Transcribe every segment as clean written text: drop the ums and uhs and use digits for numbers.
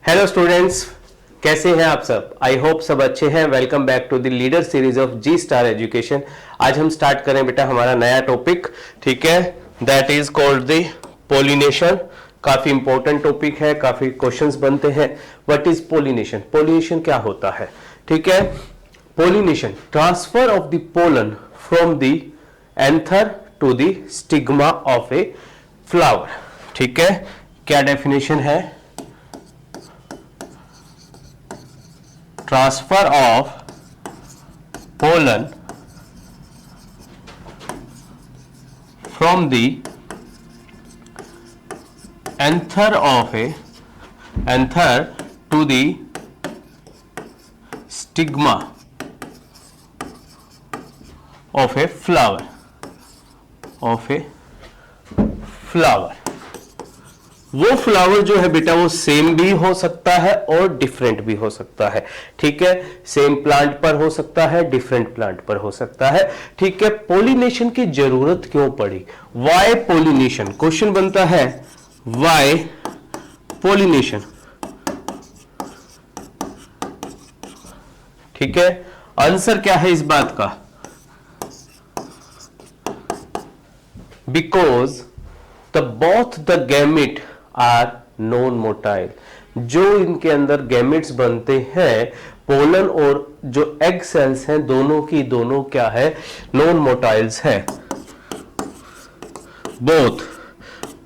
Hello students, कैसे हैं आप सब। आई होप सब अच्छे हैं। Welcome back to the leader series of G Star Education. आज हम स्टार्ट करें बेटा हमारा नया टॉपिक, ठीक है, that is called the pollination. काफी इंपॉर्टेंट टॉपिक है, काफी क्वेश्चंस बनते हैं। What is pollination? पोलिनेशन क्या होता है? ठीक है, pollination transfer of the pollen from the anther to the stigma of a flower. ठीक है, क्या डेफिनेशन है? transfer of pollen from the anther to the stigma of a flower वो फ्लावर जो है बेटा वो सेम भी हो सकता है और डिफरेंट भी हो सकता है। ठीक है, सेम प्लांट पर हो सकता है, डिफरेंट प्लांट पर हो सकता है। ठीक है, पोलिनेशन की जरूरत क्यों पड़ी? Y pollination? क्वेश्चन बनता है वाई पोलिनेशन। ठीक है, आंसर क्या है इस बात का? Because both the gamete are non motile. जो इनके अंदर गैमेट्स बनते हैं, पोलन और जो एग सेल्स हैं, दोनों की दोनों क्या है? नॉन मोटाइल्स है। Both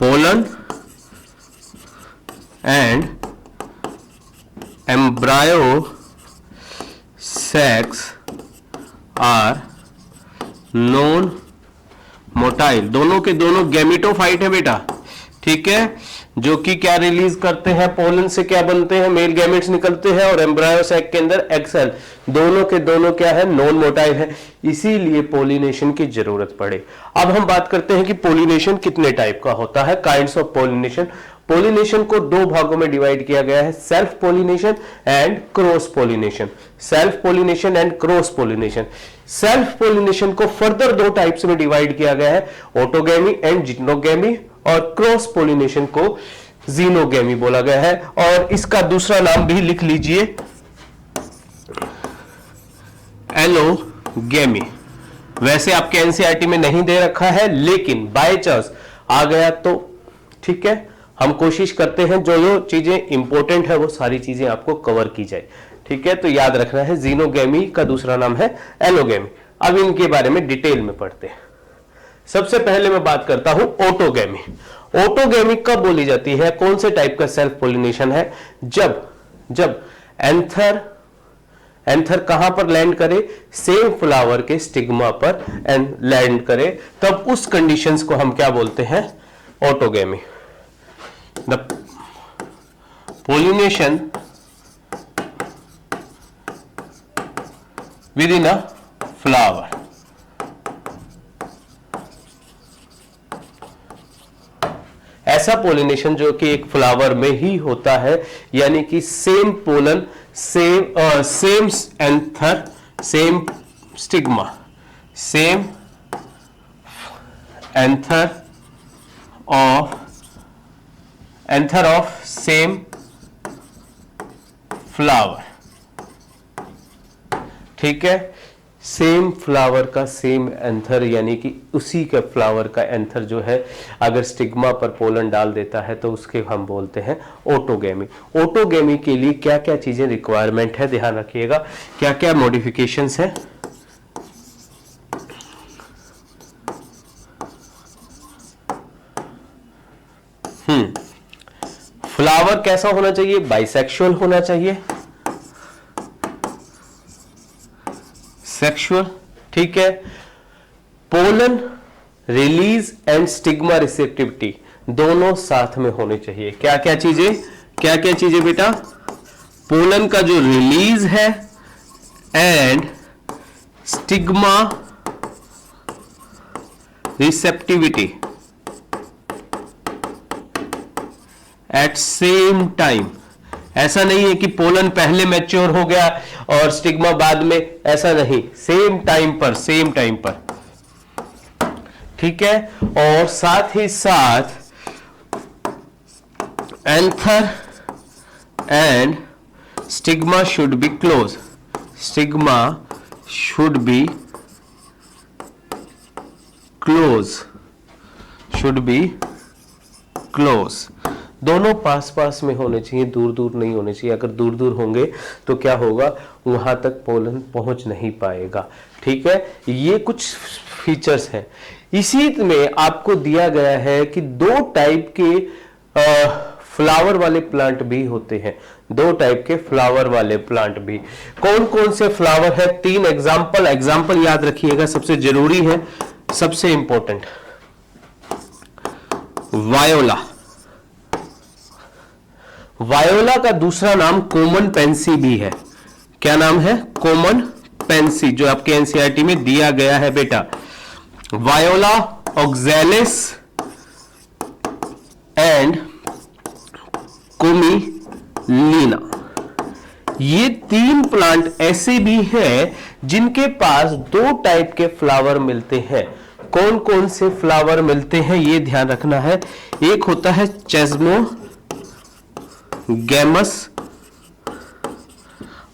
pollen and embryo sacs are non motile. दोनों के दोनों गैमेटोफाइट है बेटा। ठीक है, जो कि क्या रिलीज करते हैं? पोलन से क्या बनते हैं? मेल गैमेट्स निकलते हैं और एम्ब्रायो सैक के अंदर एग सेल। दोनों के दोनों क्या है? नॉन मोटाइल है। इसीलिए पोलिनेशन की जरूरत पड़े। अब हम बात करते हैं कि पोलिनेशन कितने टाइप का होता है, काइंड्स ऑफ पोलिनेशन। पोलिनेशन को दो भागों में डिवाइड किया गया है, self pollination and cross pollination. Self pollination and cross pollination. Self pollination को फर्दर दो टाइप्स में डिवाइड किया गया है, ऑटोगैमी एंड जिनोगैमी, और क्रॉस पोलिनेशन को जीनोगैमी बोला गया है। और इसका दूसरा नाम भी लिख लीजिए, एलोगैमी। वैसे आपके एनसीईआरटी में नहीं दे रखा है, लेकिन बाय चांस आ गया तो ठीक है, हम कोशिश करते हैं जो जो चीजें इंपॉर्टेंट है वो सारी चीजें आपको कवर की जाए। ठीक है, तो याद रखना है जीनोगैमी का दूसरा नाम है एलोगैमी। अब इनके बारे में डिटेल में पढ़ते हैं। सबसे पहले मैं बात करता हूं ऑटोगैमी। ऑटोगैमी कब बोली जाती है? कौन से टाइप का सेल्फ पोलिनेशन है? जब एंथर कहां पर लैंड करे? सेम फ्लावर के स्टिग्मा पर लैंड करे, तब उस कंडीशंस को हम क्या बोलते हैं? Autogamy. The pollination with in a flower. ऐसा पोलिनेशन जो कि एक फ्लावर में ही होता है, यानी कि same pollen, same anther, same stigma, same anther of same flower. ठीक है, सेम फ्लावर का सेम एंथर, यानी कि उसी के फ्लावर का एंथर जो है अगर स्टिग्मा पर पोलन डाल देता है तो उसके हम बोलते हैं ऑटोगैमी। ऑटोगैमी के लिए क्या क्या चीजें रिक्वायरमेंट है, ध्यान रखिएगा, क्या क्या मॉडिफिकेशंस है। फ्लावर कैसा होना चाहिए? बाइसेक्सुअल होना चाहिए, सेक्सुअल। ठीक है, pollen release and stigma receptivity दोनों साथ में होने चाहिए। क्या क्या चीजें बेटा? पोलन का जो रिलीज है and stigma receptivity at same time. ऐसा नहीं है कि पोलन पहले मैच्योर हो गया और स्टिग्मा बाद में, ऐसा नहीं, सेम टाइम पर। ठीक है, और साथ ही साथ anther and stigma should be close. Stigma should be close. Should be close. दोनों पास पास में होने चाहिए, दूर दूर नहीं होने चाहिए। अगर दूर दूर होंगे तो क्या होगा, वहां तक पोलन पहुंच नहीं पाएगा। ठीक है, ये कुछ फीचर्स हैं। इसी में आपको दिया गया है कि दो टाइप के फ्लावर वाले प्लांट भी होते हैं, दो टाइप के फ्लावर वाले प्लांट भी। कौन कौन से फ्लावर है, 3 एग्जाम्पल याद रखिएगा, सबसे जरूरी है, सबसे इंपॉर्टेंट। वायोला, वायोला का दूसरा नाम कॉमन पेंसी भी है। क्या नाम है, कॉमन पेंसी, जो आपके एनसीईआरटी में दिया गया है बेटा। वायोला ऑक्सैलिस एंड कोमिलीना, ये 3 प्लांट ऐसे भी हैं जिनके पास 2 टाइप के फ्लावर मिलते हैं। कौन कौन से फ्लावर मिलते हैं ये ध्यान रखना है। एक होता है चेस्मोगैमस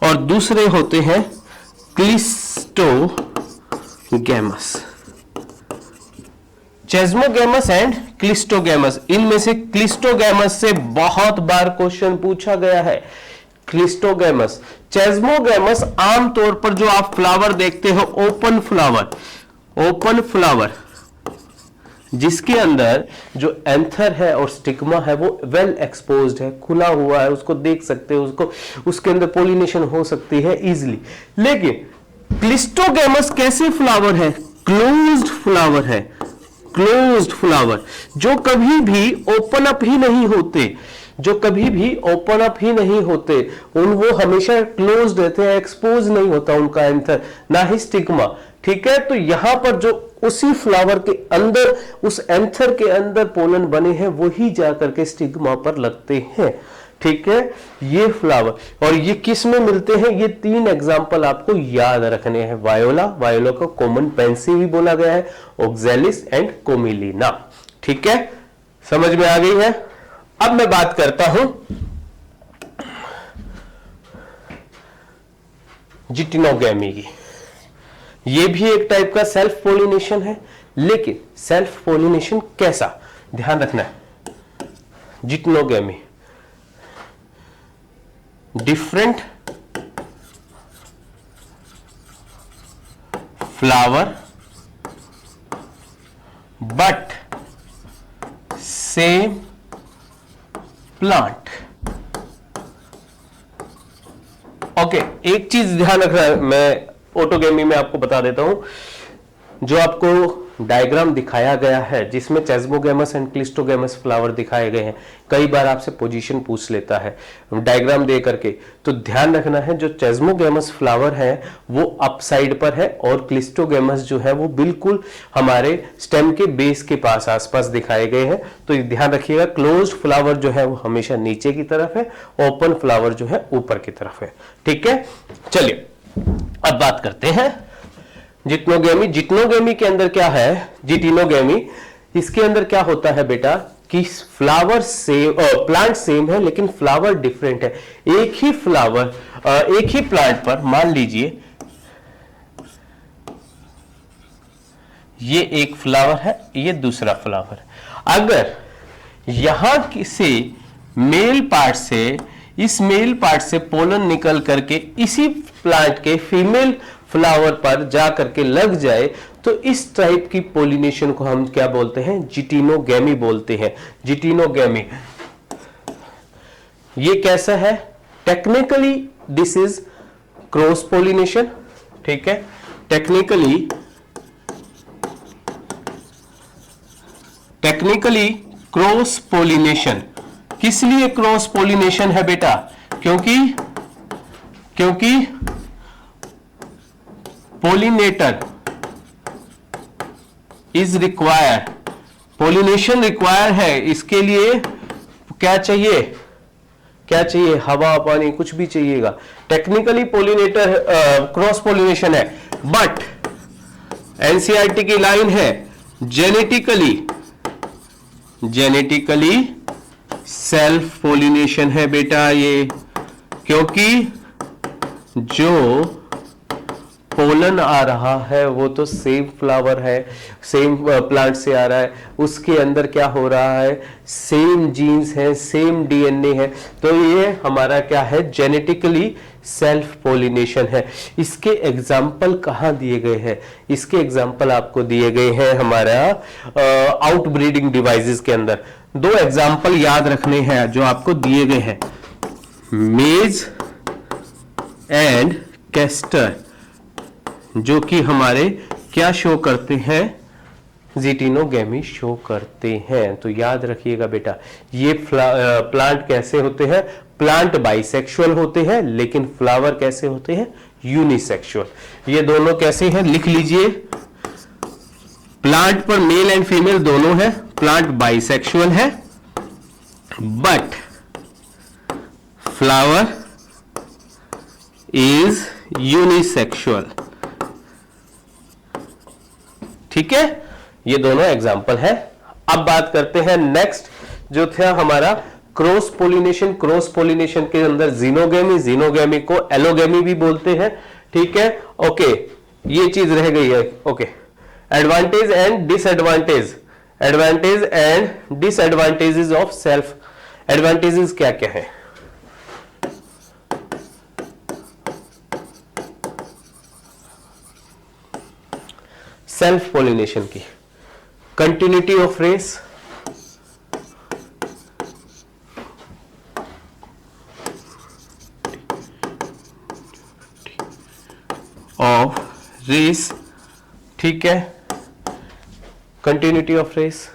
और दूसरे होते हैं क्लिस्टोगैमस। चेस्मोगैमस एंड क्लिस्टोगैमस, इनमें से क्लिस्टोगैमस से बहुत बार क्वेश्चन पूछा गया है। क्लिस्टोगैमस, चेस्मोगैमस आमतौर पर जो आप फ्लावर देखते हो ओपन फ्लावर जिसके अंदर जो एंथर है और स्टिग्मा है वो वेल एक्सपोज्ड है, खुला हुआ है, उसको देख सकते हो, उसके अंदर पोलिनेशन हो सकती है इजीली। लेकिन क्लिस्टोगैमस कैसे फ्लावर है, क्लोज्ड फ्लावर है, क्लोज्ड फ्लावर, जो कभी भी ओपन अप ही नहीं होते, जो कभी भी ओपन अप ही नहीं होते, वो हमेशा क्लोज्ड रहते हैं, एक्सपोज नहीं होता उनका एंथर, ना ही स्टिग्मा। ठीक है, तो यहां पर जो उसी फ्लावर के अंदर, उस एंथर के अंदर पोलन बने हैं, वही जाकर के स्टिग्मा पर लगते हैं। ठीक है, ये फ्लावर, और ये किस में मिलते हैं, ये 3 एग्जाम्पल आपको याद रखने हैं। वायोला को कॉमन पेंसी भी बोला गया है, ऑक्सैलिस एंड कोमिलीना। ठीक है, समझ में आ गई है। अब मैं बात करता हूं जिटिनोगैमी की। ये भी एक टाइप का सेल्फ पोलिनेशन है, लेकिन सेल्फ पोलिनेशन कैसा, ध्यान रखना है। Geitonogamy, different flower but same plant. Okay, एक चीज ध्यान रखना है, मैं ऑटोगैमी में आपको बता देता हूं। जो आपको डायग्राम दिखाया गया है जिसमें चेस्मोगैमस एंड क्लिस्टोगैमस फ्लावर दिखाए गए हैं, कई बार आपसे पोजीशन पूछ लेता है डायग्राम दे करके, तो ध्यान रखना है जो चेस्मोगैमस फ्लावर है वो अप साइड पर है और क्लिस्टोगैमस जो है वो बिल्कुल हमारे स्टेम के बेस के पास आसपास दिखाए गए हैं। तो ध्यान रखिएगा, क्लोज्ड फ्लावर जो है वो हमेशा नीचे की तरफ है, ओपन फ्लावर जो है ऊपर की तरफ है। ठीक है, चलिए अब बात करते हैं जिटिनोगैमी। जिटिनोगैमी के अंदर क्या है, जिटिनोगैमी, इसके अंदर क्या होता है बेटा कि फ्लावर सेम, प्लांट सेम है लेकिन फ्लावर डिफरेंट है। एक ही फ्लावर, एक ही प्लांट पर, मान लीजिए ये एक फ्लावर है, ये दूसरा फ्लावर। अगर यहां से मेल पार्ट से, इस मेल पार्ट से पोलन निकल करके इसी प्लांट के फीमेल फ्लावर पर जा करके लग जाए तो इस टाइप की पोलिनेशन को हम क्या बोलते हैं, जिटिनोगैमी बोलते हैं। जिटिनोगैमी ये कैसा है, technically this is cross pollination. ठीक है, टेक्निकली क्रॉस पोलिनेशन। किस लिए क्रॉस पोलिनेशन है बेटा, क्योंकि pollinator is required, pollination require है, इसके लिए क्या चाहिए, क्या चाहिए, हवा पानी कुछ भी चाहिएगा। टेक्निकली पोलिनेटर क्रॉस पोलिनेशन है, बट एनसीईआरटी की लाइन है जेनेटिकली सेल्फ पोलिनेशन है बेटा। ये क्योंकि जो पोलन आ रहा है वो तो सेम फ्लावर है, सेम प्लांट से आ रहा है, उसके अंदर क्या हो रहा है, सेम जीन्स है, सेम डीएनए है, तो ये हमारा क्या है, जेनेटिकली सेल्फ पोलिनेशन है। इसके एग्जाम्पल कहाँ दिए गए हैं, इसके एग्जाम्पल आपको दिए गए हैं हमारा आउटब्रीडिंग डिवाइसेस के अंदर। दो एग्जाम्पल याद रखने हैं जो आपको दिए गए हैं, मेज एंड कैस्टर, जो कि हमारे क्या शो करते हैं, जीटिनोगेमी शो करते हैं। तो याद रखिएगा बेटा, ये प्लांट कैसे होते हैं, प्लांट बाइसेक्सुअल होते हैं, लेकिन फ्लावर कैसे होते हैं, यूनिसेक्सुअल। ये दोनों कैसे हैं, लिख लीजिए, प्लांट पर मेल एंड फीमेल दोनों है, प्लांट बाइसेक्सुअल है, बट फ्लावर इज यूनिसेक्सुअल। ठीक है, ये दोनों एग्जाम्पल है। अब बात करते हैं नेक्स्ट, जो था हमारा क्रॉस पोलिनेशन। क्रॉस पोलिनेशन के अंदर जीनोगेमी, जीनोगेमी को एलोगेमी भी बोलते हैं। ठीक है, ओके, ये चीज रह गई है। Okay, advantage and disadvantage, advantage and disadvantages of self. Advantages क्या क्या है, सेल्फ पोलिनेशन की, कंटिन्यूटी ऑफ रेस, ठीक है, कंटिन्यूटी ऑफ रेस,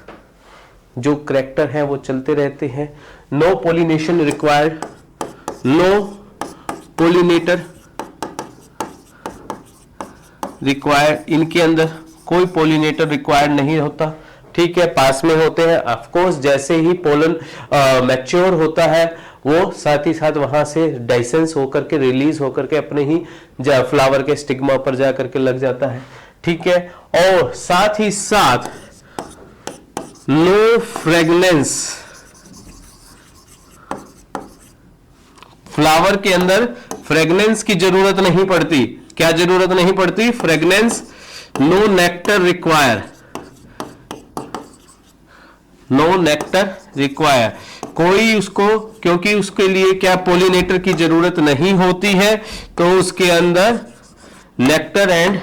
जो करैक्टर है वो चलते रहते हैं। No pollination required, no pollinator required, इनके अंदर कोई पोलिनेटर रिक्वायर्ड नहीं होता। ठीक है, पास में होते हैं ऑफ कोर्स, जैसे ही पोलन मैच्योर होता है वो साथ ही साथ वहां से डाइसेंस होकर के, रिलीज होकर के अपने ही फ्लावर के स्टिग्मा पर जाकर के लग जाता है। ठीक है, और साथ ही साथ नो फ्रेगनेंस, फ्लावर के अंदर फ्रेगनेंस की जरूरत नहीं पड़ती। क्या जरूरत नहीं पड़ती, fragrance. No nectar require, no nectar require, कोई उसको, क्योंकि उसके लिए क्या पोलिनेटर की जरूरत नहीं होती है, तो उसके अंदर नेक्टर एंड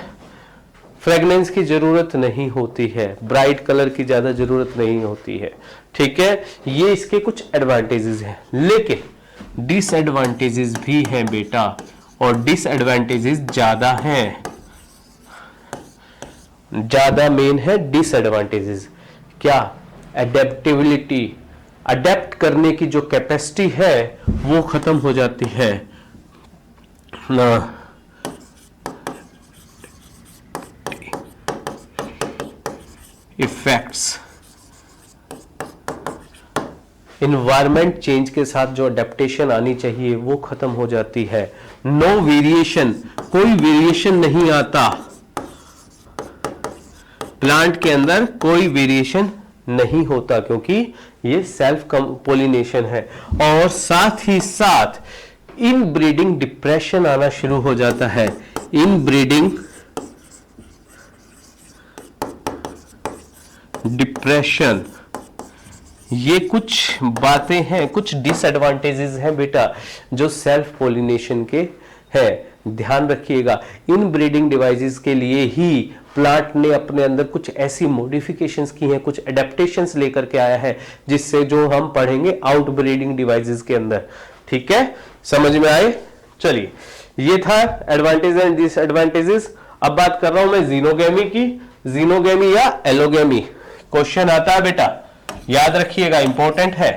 फ्रेगनेंस की जरूरत नहीं होती है, ब्राइट कलर की ज्यादा जरूरत नहीं होती है। ठीक है, ये इसके कुछ एडवांटेजेस हैं, लेकिन डिसएडवांटेजेस भी हैं बेटा, और डिसएडवांटेजेस ज्यादा हैं, ज्यादा मेन है डिसएडवांटेजेस। क्या, एडेप्टिबिलिटी, अडेप्ट करने की जो कैपेसिटी है वो खत्म हो जाती है ना। इफेक्ट्स, इन्वायरमेंट चेंज के साथ जो अडेप्टेशन आनी चाहिए वो खत्म हो जाती है। नो वेरिएशन, कोई वेरिएशन नहीं आता, प्लांट के अंदर कोई वेरिएशन नहीं होता, क्योंकि ये सेल्फ पोलिनेशन है। और साथ ही साथ इन ब्रीडिंग डिप्रेशन आना शुरू हो जाता है। इन ब्रीडिंग डिप्रेशन, ये कुछ बातें हैं, कुछ डिसएडवांटेजेस हैं बेटा जो सेल्फ पोलिनेशन के हैं। ध्यान रखिएगा, इन ब्रीडिंग डिवाइसेस के लिए ही प्लांट ने अपने अंदर कुछ ऐसी मॉडिफिकेशंस की हैं, कुछ एडेप्टेशंस लेकर के आया है, जिससे जो हम पढ़ेंगे आउट ब्रीडिंग डिवाइसेस के अंदर। ठीक है, समझ में आए? चलिए, ये था एडवांटेज एंड डिसएडवांटेजेस। अब बात कर रहा हूं मैं जीनोगेमी की, जीनोगेमी या एलोगेमी। क्वेश्चन आता है बेटा, याद रखिएगा, इंपॉर्टेंट है।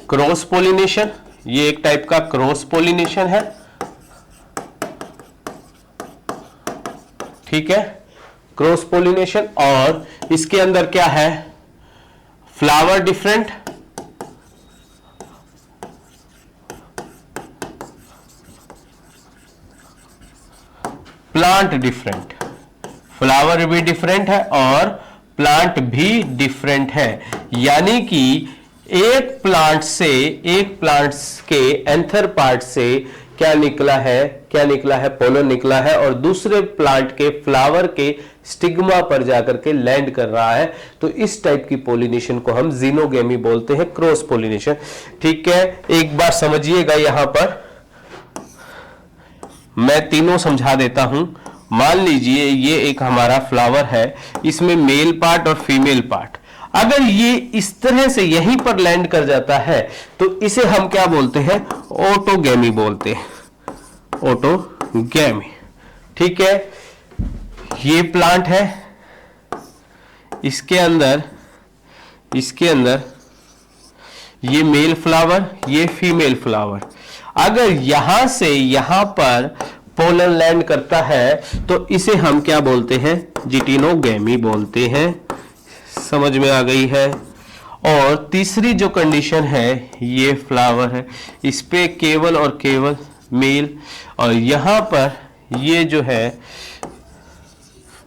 क्रॉस पोलिनेशन, ये एक टाइप का क्रॉस पोलिनेशन है। ठीक है, क्रॉस पोलिनेशन, और इसके अंदर क्या है, flower different, plant different, flower भी डिफरेंट है और प्लांट भी डिफरेंट है। यानी कि एक प्लांट के एंथर पार्ट से क्या निकला है, पोलन निकला है, और दूसरे प्लांट के फ्लावर के स्टिग्मा पर जाकर के लैंड कर रहा है। तो इस टाइप की पोलिनेशन को हम जीनोगेमी बोलते हैं, क्रॉस पोलिनेशन। ठीक है, एक बार समझिएगा, यहां पर मैं तीनों समझा देता हूं। मान लीजिए ये एक हमारा फ्लावर है, इसमें मेल पार्ट और फीमेल पार्ट, अगर ये इस तरह से यहीं पर लैंड कर जाता है तो इसे हम क्या बोलते हैं, ऑटोगेमी बोलते हैं, ऑटोगेमी। ठीक है, ये प्लांट है, इसके अंदर ये मेल फ्लावर, ये फीमेल फ्लावर। अगर यहां से यहां पर पोलन लैंड करता है तो इसे हम क्या बोलते हैं, जिटिनोगेमी बोलते हैं। समझ में आ गई है। और तीसरी जो कंडीशन है, ये फ्लावर है, इस पे केवल और केवल मेल, और यहां पर ये जो है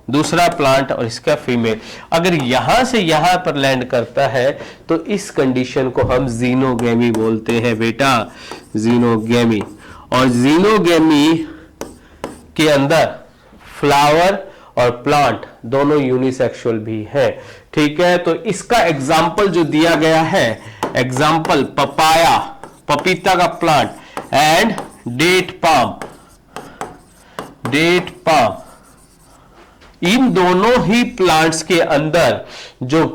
दूसरा प्लांट और इसका फीमेल। अगर यहां से यहां पर लैंड करता है तो इस कंडीशन को हम जीनोगेमी बोलते हैं बेटा, जीनोगेमी। और जीनोगेमी के अंदर फ्लावर और प्लांट दोनों यूनिसेक्सुअल भी है। ठीक है, तो इसका एग्जाम्पल जो दिया गया है, एग्जाम्पल पपाया, पपीता का प्लांट, एंड डेट पाम, इन दोनों ही प्लांट्स के अंदर जो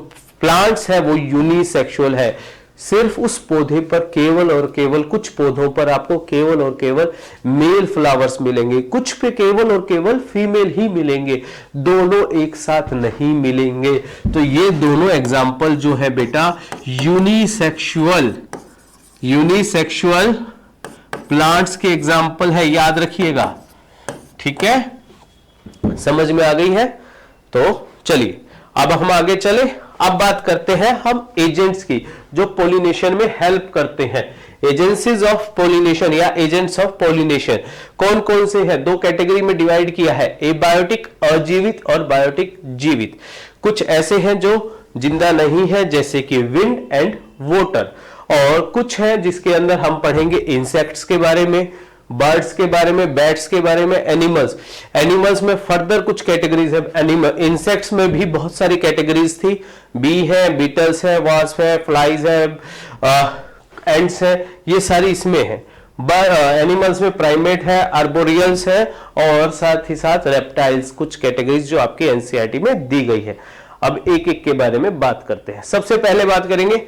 प्लांट्स है वो यूनिसेक्सुअल है। सिर्फ उस पौधे पर केवल और केवल, कुछ पौधों पर आपको केवल और केवल मेल फ्लावर्स मिलेंगे, कुछ पे केवल और केवल फीमेल ही मिलेंगे, दोनों एक साथ नहीं मिलेंगे। तो ये दोनों एग्जाम्पल जो है बेटा यूनिसेक्सुअल प्लांट्स के एग्जाम्पल है, याद रखिएगा। ठीक है, समझ में आ गई है। तो चलिए अब हम आगे चले। अब बात करते हैं हम एजेंट्स की जो पोलिनेशन में हेल्प करते हैं। एजेंसीज ऑफ पोलिनेशन या एजेंट्स ऑफ पोलिनेशन कौन कौन से हैं, दो कैटेगरी में डिवाइड किया है, एबायोटिक अजीवित और बायोटिक जीवित। कुछ ऐसे हैं जो जिंदा नहीं है जैसे कि विंड एंड वाटर, और कुछ है जिसके अंदर हम पढ़ेंगे इंसेक्ट्स के बारे में, बर्ड्स के बारे में, बैट्स के बारे में, एनिमल्स में फर्दर कुछ कैटेगरीज है। एनिमल इंसेक्ट्स में भी बहुत सारी कैटेगरीज थी, बी है, बीटल्स है, वास्प है, फ्लाइज है, एंड्स है, ये सारी इसमें है। एनिमल्स में प्राइमेट है, आर्बोरियल्स है, और साथ ही साथ रेप्टाइल्स, कुछ कैटेगरीज जो आपकी एनसीईआरटी में दी गई है। अब एक एक के बारे में बात करते हैं। सबसे पहले बात करेंगे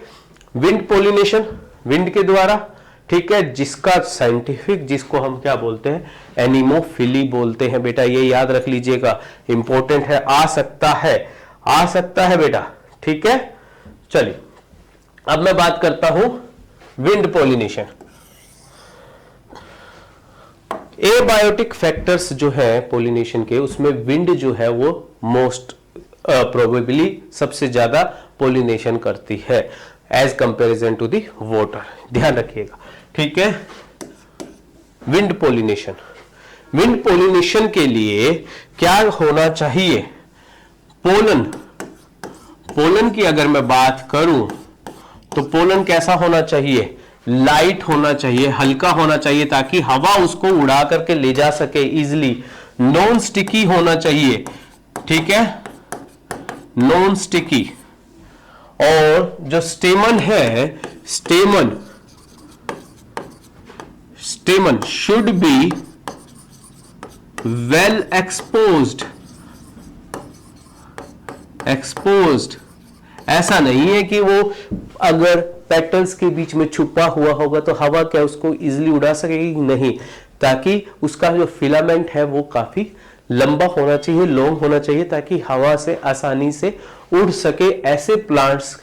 विंड पोलिनेशन, विंड के द्वारा। ठीक है, जिसका साइंटिफिक, जिसको हम क्या बोलते हैं, एनिमोफिली बोलते हैं बेटा, ये याद रख लीजिएगा, इंपॉर्टेंट है, आ सकता है बेटा। ठीक है, चलिए अब मैं बात करता हूं विंड पोलिनेशन। एबायोटिक फैक्टर्स जो है पोलिनेशन के, उसमें विंड जो है वो मोस्ट प्रोबेबली सबसे ज्यादा पोलिनेशन करती है as comparison to the water, ध्यान रखिएगा। ठीक है, विंड पोलिनेशन के लिए क्या होना चाहिए, पोलन की अगर मैं बात करूं तो पोलन कैसा होना चाहिए, लाइट होना चाहिए, हल्का होना चाहिए, ताकि हवा उसको उड़ा करके ले जा सके इजिली। नॉन स्टिकी होना चाहिए। ठीक है, नॉन स्टिकी। और जो स्टेमन है, स्टेमन शुड बी वेल एक्सपोज्ड। ऐसा नहीं है कि वो अगर पेटल्स के बीच में छुपा हुआ होगा तो हवा क्या उसको इजीली उड़ा सकेगी, नहीं, ताकि उसका जो फिलामेंट है वो काफी लंबा होना चाहिए, लॉन्ग होना चाहिए, ताकि हवा से आसानी से उड़ सके। ऐसे प्लांट्स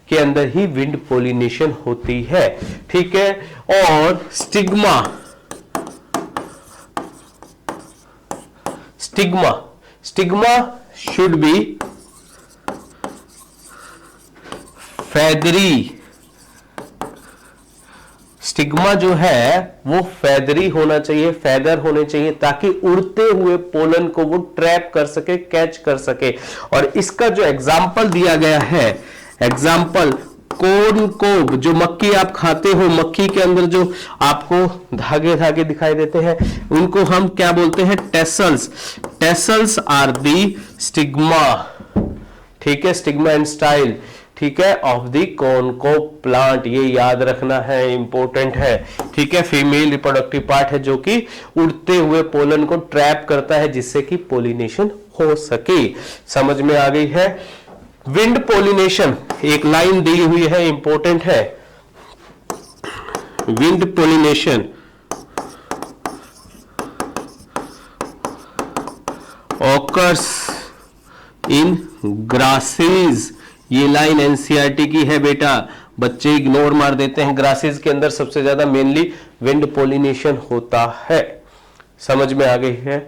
के अंदर ही विंड पोलिनेशन होती है। ठीक है, और stigma should be feathery. Stigma जो है वो फेदरी होना चाहिए, फेदर होने चाहिए, ताकि उड़ते हुए पोलन को वो ट्रैप कर सके, कैच कर सके। और इसका जो एग्जाम्पल दिया गया है, एग्जाम्पल कोन को, जो मक्की आप खाते हो, मक्की के अंदर जो आपको धागे धागे दिखाई देते हैं, उनको हम क्या बोलते हैं? Tassels. Tassels are the stigma, ठीक है, स्टिग्मा एंड स्टाइल, ठीक है, ऑफ द कोनको प्लांट। ये याद रखना है, इंपॉर्टेंट है, ठीक है। फीमेल रिप्रोडक्टिव पार्ट है जो कि उड़ते हुए पोलन को ट्रैप करता है जिससे कि पोलिनेशन हो सके। समझ में आ गई है? विंड पोलिनेशन, एक लाइन दी हुई है, इंपॉर्टेंट है। Wind pollination occurs in grasses, ये लाइन एनसीईआरटी की है बेटा, बच्चे इग्नोर मार देते हैं। ग्रासेस के अंदर सबसे ज्यादा मेनली विंड पोलिनेशन होता है। समझ में आ गई है?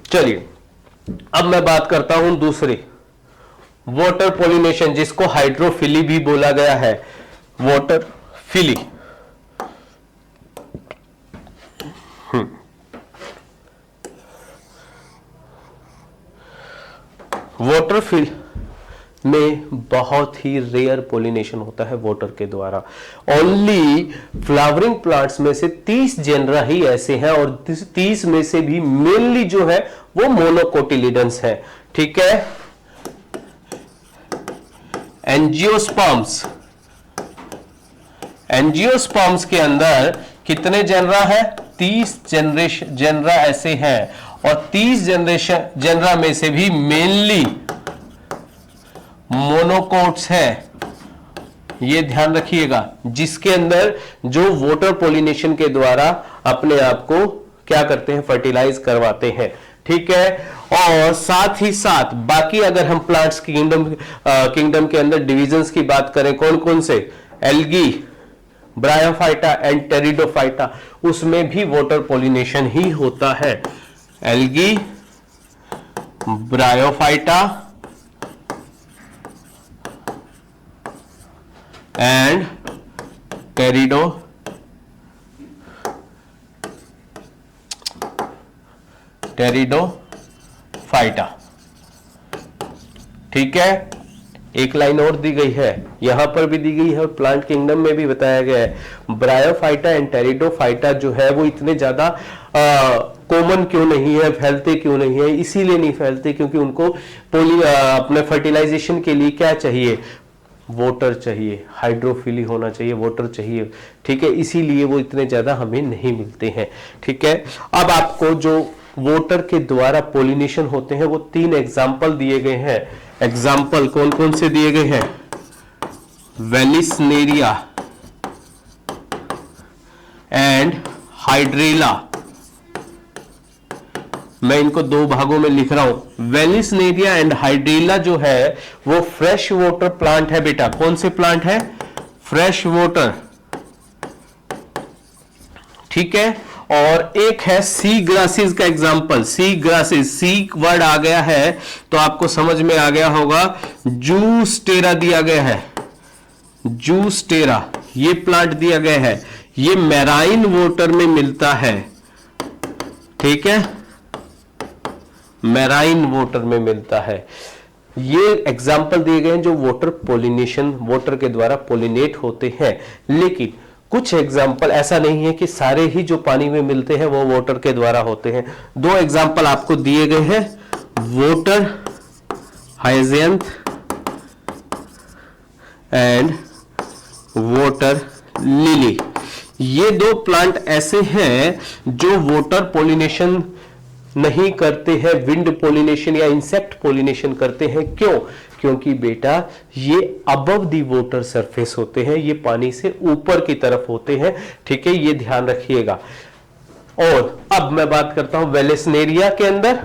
चलिए अब मैं बात करता हूं दूसरी, वाटर पोलिनेशन, जिसको हाइड्रोफिली भी बोला गया है। वाटर फिली, वाटर फिल में बहुत ही रेयर पोलिनेशन होता है वाटर के द्वारा। ओनली फ्लावरिंग प्लांट्स में से 30 जेनरा ही ऐसे हैं, और 30 में से भी मेनली जो है वो मोनोकोटिलिडन्स है, ठीक है। एंजियोस्पर्म्स, एंजियोस्पर्म्स के अंदर कितने जेनरा है? 30 जेनरा ऐसे हैं, और 30 जेनरा में से भी मेनली मोनोकोट्स है, ये ध्यान रखिएगा, जिसके अंदर जो वाटर पोलिनेशन के द्वारा अपने आप को क्या करते हैं? फर्टिलाइज करवाते हैं, ठीक है। और साथ ही साथ बाकी अगर हम प्लांट्स की किंगडम के अंदर डिविजन्स की बात करें, कौन कौन से? एल्गी, ब्रायोफाइटा एंड टेरिडोफाइटा, उसमें भी वाटर पोलिनेशन ही होता है। एल्गी, ब्रायोफाइटा एंड टेरिडोफाइटा, ठीक है। एक लाइन और दी गई है, यहां पर भी दी गई है और प्लांट किंगडम में भी बताया गया है। ब्रायोफाइटा एंड टेरिडोफाइटा जो है वो इतने ज्यादा कॉमन क्यों नहीं है, फैलते क्यों नहीं है? इसीलिए नहीं फैलते क्योंकि उनको अपने फर्टिलाइजेशन के लिए क्या चाहिए? वाटर चाहिए, हाइड्रोफिली होना चाहिए, वाटर चाहिए, ठीक है, इसीलिए वो इतने ज्यादा हमें नहीं मिलते हैं, ठीक है। अब आपको जो वाटर के द्वारा पोलिनेशन होते हैं वो 3 एग्जाम्पल दिए गए हैं। एग्जाम्पल कौन कौन से दिए गए हैं? Vallisneria and hydrilla. मैं इनको 2 भागों में लिख रहा हूं। वेलिसनेरिया एंड हाइड्रेला जो है वो फ्रेश वाटर प्लांट है बेटा। कौन से प्लांट है? फ्रेश वाटर, ठीक है। और एक है सी ग्रासेस का एग्जांपल। सी ग्रासेस, सी वर्ड आ गया है तो आपको समझ में आ गया होगा। जूस्टेरा दिया गया है, जूस्टेरा ये प्लांट दिया गया है, ये मैराइन वाटर में मिलता है, ठीक है, मैराइन वाटर में मिलता है। ये एग्जाम्पल दिए गए हैं जो वाटर पोलिनेशन, वाटर के द्वारा पोलिनेट होते हैं। लेकिन कुछ एग्जाम्पल ऐसा नहीं है कि सारे ही जो पानी में मिलते हैं वो वाटर के द्वारा होते हैं। 2 एग्जाम्पल आपको दिए गए हैं, वाटर हाइजेंथ एंड वाटर लिली। ये 2 प्लांट ऐसे हैं जो वाटर पोलिनेशन नहीं करते हैं, विंड पोलिनेशन या इंसेक्ट पोलिनेशन करते हैं। क्यों? क्योंकि बेटा ये अबव दी वाटर सरफेस होते हैं, ये पानी से ऊपर की तरफ होते हैं, ठीक है, ये ध्यान रखिएगा। और अब मैं बात करता हूं वेलिसनेरिया के अंदर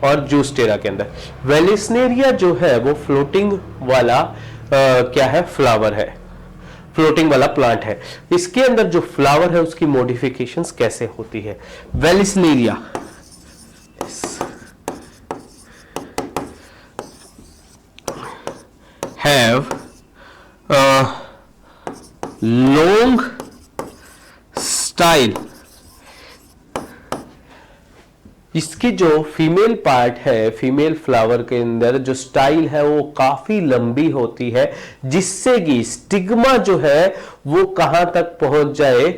और जूस्टेरा के अंदर। वेलिसनेरिया जो है वो फ्लोटिंग वाला क्या है? फ्लावर है, फ्लोटिंग वाला प्लांट है। इसके अंदर जो फ्लावर है उसकी मॉडिफिकेशंस कैसे होती है? Vallisneria have a long style। इसकी जो फीमेल पार्ट है, फीमेल फ्लावर के अंदर जो स्टाइल है वो काफी लंबी होती है, जिससे कि स्टिग्मा जो है वो कहां तक पहुंच जाए,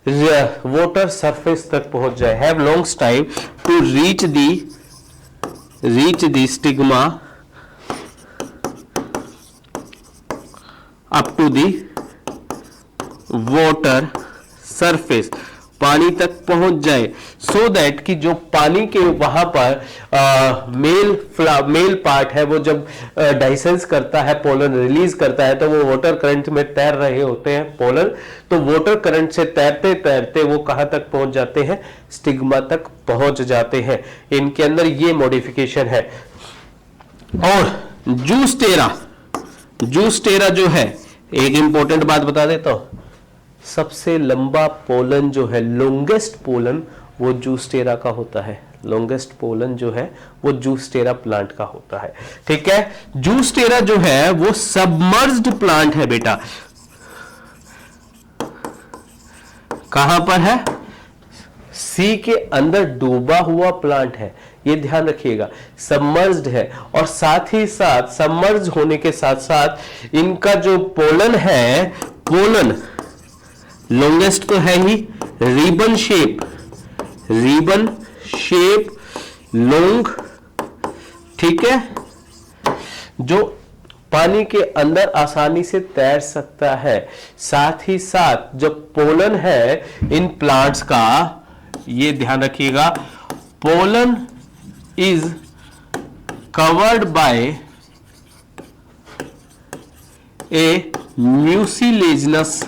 वाटर सरफेस तक पहुंच जाए। Have long style to reach the stigma up to the water surface, पानी तक पहुंच जाए, सो दैट कि जो पानी के वहां पर मेल पार्ट है वो जब डाइसेंस करता है, पोलन रिलीज करता है, तो वो वाटर करंट में तैर रहे होते हैं पोलन, तो वाटर करंट से तैरते तैरते वो कहां तक पहुंच जाते हैं, स्टिग्मा तक पहुंच जाते हैं। इनके अंदर ये मॉडिफिकेशन है। और जूस्टेरा जो है, एक इंपॉर्टेंट बात बता देता हूं, सबसे लंबा पोलन जो है, लॉन्गेस्ट पोलन, वो जूस्टेरा का होता है। लॉन्गेस्ट पोलन जो है वो जूस्टेरा प्लांट का होता है। ठीक है, जूस्टेरा जो है वो सबमर्ज्ड प्लांट है बेटा। कहां पर है? सी के अंदर डूबा हुआ प्लांट है, ये ध्यान रखिएगा। सबमर्ज्ड है, और साथ ही साथ सबमर्ज होने के साथ साथ इनका जो पोलन है, पोलन लॉन्गेस्ट तो है ही, रिबन शेप लॉन्ग, ठीक है, जो पानी के अंदर आसानी से तैर सकता है। साथ ही साथ जो पोलन है इन प्लांट्स का, ये ध्यान रखिएगा, pollen is covered by A mucilaginous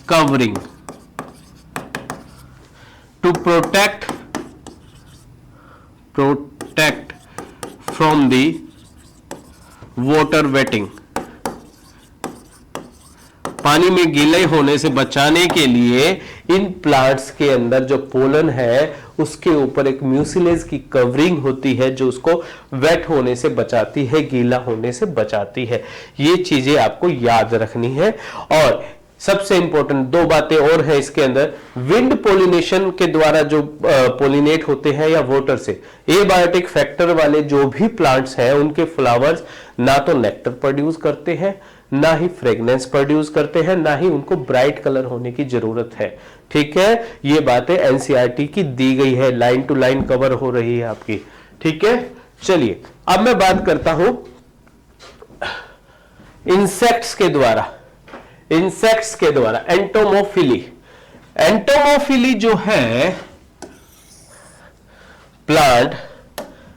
covering to protect from the water wetting। पानी में गीले होने से बचाने के लिए इन प्लांट्स के अंदर जो पोलन है उसके ऊपर एक म्यूसिलेज की कवरिंग होती है, जो उसको वेट होने से बचाती है, गीला होने से बचाती है। ये चीजें आपको याद रखनी है। और सबसे इंपॉर्टेंट दो बातें और है इसके अंदर, विंड पोलिनेशन के द्वारा जो पोलिनेट होते हैं या वाटर से, एबायोटिक फैक्टर वाले जो भी प्लांट्स हैं उनके फ्लावर्स ना तो नेक्टर प्रोड्यूस करते हैं, ना ही फ्रेग्रेंस प्रोड्यूस करते हैं, ना ही उनको ब्राइट कलर होने की जरूरत है। ठीक है, ये बातें एनसीईआरटी की दी गई है, लाइन टू लाइन कवर हो रही है आपकी। ठीक है, चलिए अब मैं बात करता हूं इंसेक्ट्स के द्वारा एंटोमोफिली जो है प्लांट,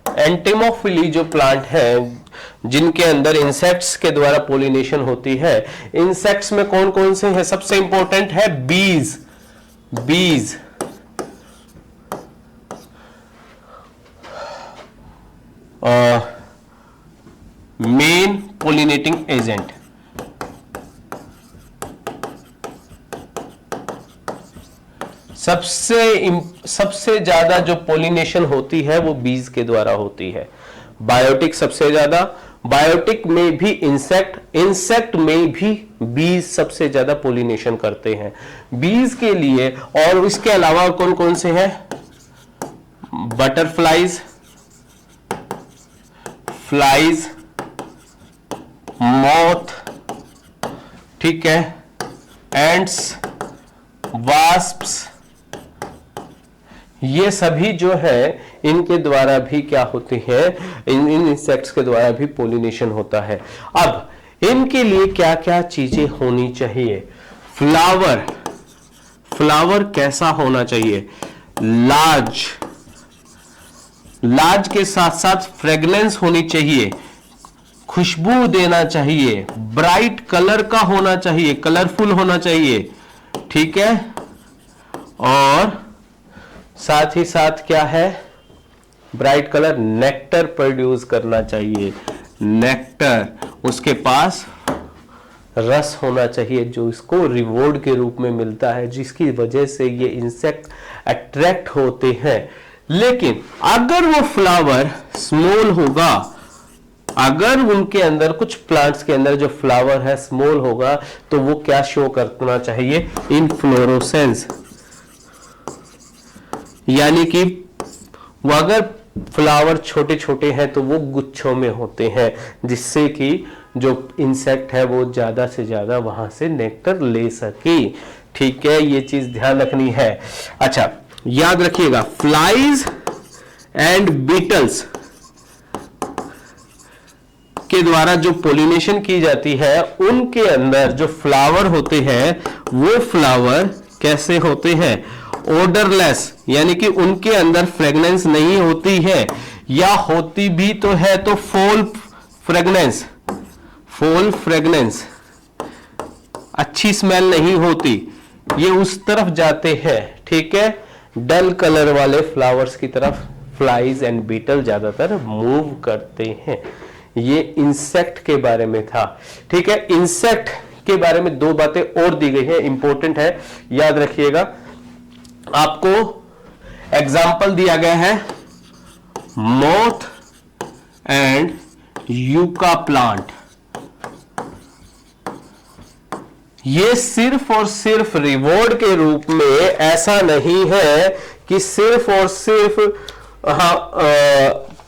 एंटोमोफिली जो प्लांट है जिनके अंदर इंसेक्ट्स के द्वारा पोलिनेशन होती है, इंसेक्ट्स में कौन कौन से हैं? सबसे इंपॉर्टेंट है बीज मेन पोलिनेटिंग एजेंट। सबसे ज्यादा जो पोलिनेशन होती है वो बीज के द्वारा होती है। बायोटिक सबसे ज्यादा, बायोटिक में भी इंसेक्ट में भी बीज सबसे ज्यादा पोलिनेशन करते हैं बीज के लिए। और इसके अलावा कौन कौन से हैं? बटरफ्लाइज, फ्लाइज, मॉथ, ठीक है, एंट्स, वास्प्स, ये सभी जो है इनके द्वारा भी क्या होते हैं, इन इंसेक्ट्स के द्वारा भी पोलिनेशन होता है। अब इनके लिए क्या क्या चीजें होनी चाहिए? फ्लावर कैसा होना चाहिए? लार्ज के साथ साथ फ्रेग्रेंस होनी चाहिए, खुशबू देना चाहिए, ब्राइट कलर का होना चाहिए, कलरफुल होना चाहिए, ठीक है। और साथ ही साथ क्या है? ब्राइट कलर, नेक्टर प्रोड्यूस करना चाहिए, नेक्टर, उसके पास रस होना चाहिए जो इसको रिवॉर्ड के रूप में मिलता है, जिसकी वजह से ये इंसेक्ट अट्रैक्ट होते हैं। लेकिन अगर वो फ्लावर स्मॉल होगा, अगर उनके अंदर कुछ प्लांट्स के अंदर जो फ्लावर है स्मॉल होगा, तो वो क्या शो करना चाहिए? इनफ्लोरोसेंस, यानी कि वो अगर फ्लावर छोटे छोटे हैं तो वो गुच्छों में होते हैं, जिससे कि जो इंसेक्ट है वो ज्यादा से ज्यादा वहां से नेक्टर ले सके। ठीक है, ये चीज ध्यान रखनी है। अच्छा, याद रखिएगा, फ्लाइज एंड बीटल्स के द्वारा जो पोलिनेशन की जाती है, उनके अंदर जो फ्लावर होते हैं वो फ्लावर कैसे होते हैं? ओडरलेस, यानी कि उनके अंदर फ्रेगनेंस नहीं होती है, या होती भी तो है तो फॉल फ्रेगनेंस, अच्छी स्मेल नहीं होती, ये उस तरफ जाते हैं। ठीक है, डल कलर वाले फ्लावर्स की तरफ फ्लाइज एंड बीटल ज्यादातर मूव करते हैं। ये इंसेक्ट के बारे में था। ठीक है, इंसेक्ट के बारे में दो बातें और दी गई है, इंपॉर्टेंट है, याद रखिएगा। आपको एग्जाम्पल दिया गया है मोथ एंड यूका प्लांट। ये सिर्फ और सिर्फ रिवॉर्ड के रूप में, ऐसा नहीं है कि सिर्फ और सिर्फ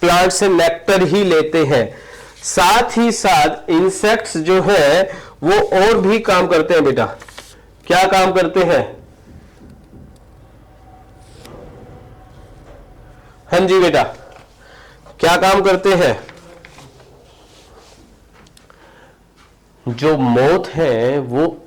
प्लांट से नेक्टर ही लेते हैं, साथ ही साथ इंसेक्ट्स जो है वो और भी काम करते हैं। बेटा क्या काम करते हैं? हाँ जी बेटा, क्या काम करते हैं? जो मोथ है वो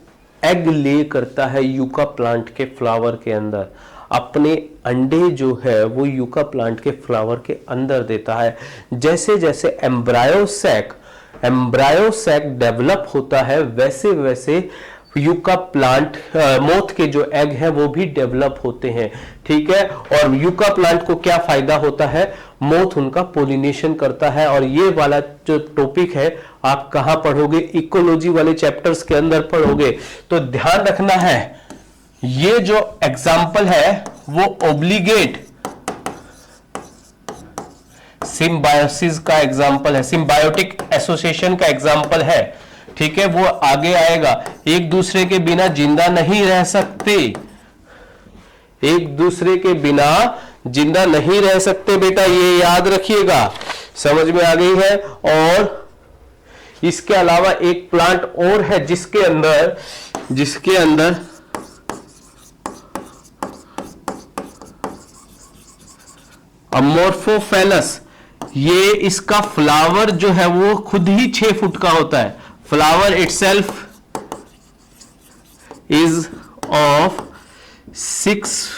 एग ले करता है यूका प्लांट के फ्लावर के अंदर, अपने अंडे जो है वो यूका प्लांट के फ्लावर के अंदर देता है। जैसे जैसे एम्ब्रायोसैक डेवलप होता है, वैसे वैसे यूका प्लांट मोथ के जो एग है वो भी डेवलप होते हैं। ठीक है, और यूका प्लांट को क्या फायदा होता है? मोथ उनका पोलिनेशन करता है। और ये वाला जो टॉपिक है आप कहां पढ़ोगे? इकोलॉजी वाले चैप्टर्स के अंदर पढ़ोगे। तो ध्यान रखना है, ये जो एग्जाम्पल है वो ओब्लिगेट सिम्बायोसिस का एग्जाम्पल है, सिम्बायोटिक एसोसिएशन का एग्जाम्पल है। ठीक है, वो आगे आएगा। एक दूसरे के बिना जिंदा नहीं रह सकते, एक दूसरे के बिना जिंदा नहीं रह सकते बेटा, ये याद रखिएगा। समझ में आ गई है? और इसके अलावा एक प्लांट और है जिसके अंदर अमोर्फोफेलस, ये इसका फ्लावर जो है वो खुद ही 6 फुट का होता है। Flower itself is of 6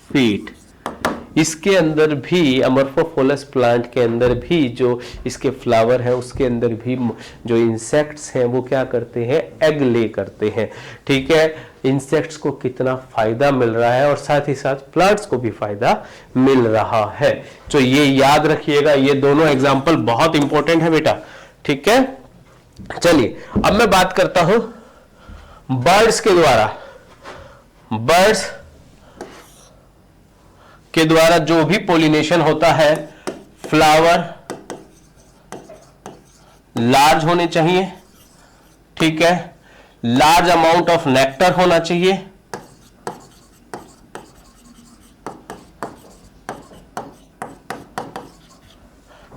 feet. इसके अंदर भी, अमोर्फोफेलस प्लांट के अंदर भी जो इसके फ्लावर है उसके अंदर भी जो इंसेक्ट्स हैं वो क्या करते हैं? एग ले करते हैं। ठीक है, इंसेक्ट्स को कितना फायदा मिल रहा है और साथ ही साथ प्लांट्स को भी फायदा मिल रहा है। तो ये याद रखिएगा, ये दोनों एग्जाम्पल बहुत इंपॉर्टेंट है बेटा। ठीक है, चलिए अब मैं बात करता हूं बर्ड्स के द्वारा। बर्ड्स के द्वारा जो भी पोलिनेशन होता है, फ्लावर लार्ज होने चाहिए। ठीक है, लार्ज अमाउंट ऑफ नेक्टर होना चाहिए।